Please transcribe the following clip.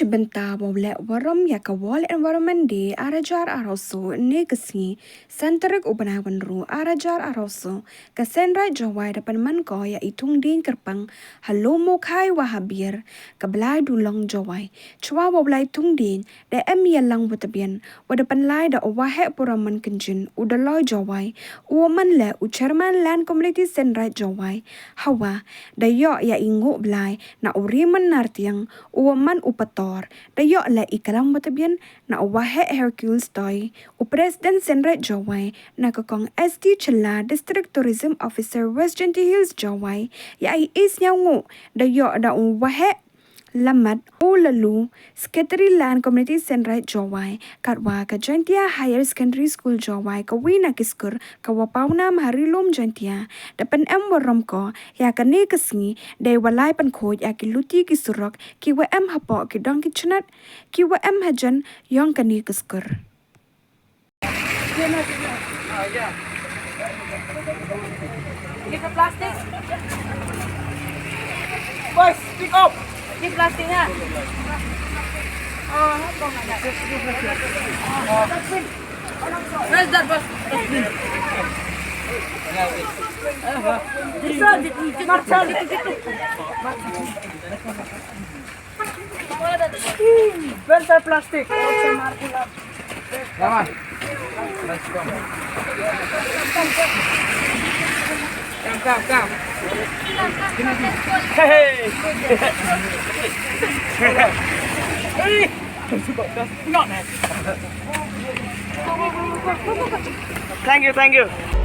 Benta Boblet Warum Yakawal Environment Day Arajar Aroso Negasi Santarik Ubanawanru Arajar Aroso Kasenra Jowai Dapan Manko Ya Itung Din Kerpang Halomo Kai Wahabir Kablai Dulong Jowai Chua Woblai Tung Din Da Emia Lang Watabian Wadapan Lai Da Owahe Puraman Kenjin Udaloy Jowai Uoman Le Ucherman Land Community Senra Jowai Hawa Da Yo Ya Ingo Blai Na Uriman Nartiang Uoman Upator Dayo la ikalang matabian na Wahe Hercules Toy President Senra Jowai na kakong SD Chala District Tourism Officer West Jaintia Hills Jowai ya ay is nyaw dayo da Wahe Lamat Ulalu Secretary Land Community Senra Jowai Katwa ka Jaintia Higher Secondary School Jowai ka wina kiskur ka wapauna maharilom Jaintia dapan warom ko ya kani kasni day walay pankod ya kiluti kisurok kiwa hapo kidong kitchenat kiwa hajan yung kani kiskur. Give the plastic. Boys, pick up! Give plastic nga. Where's that bus? Where's that plastic? Come on. Let's go. Come. Hey! Hey! Not that. Thank you.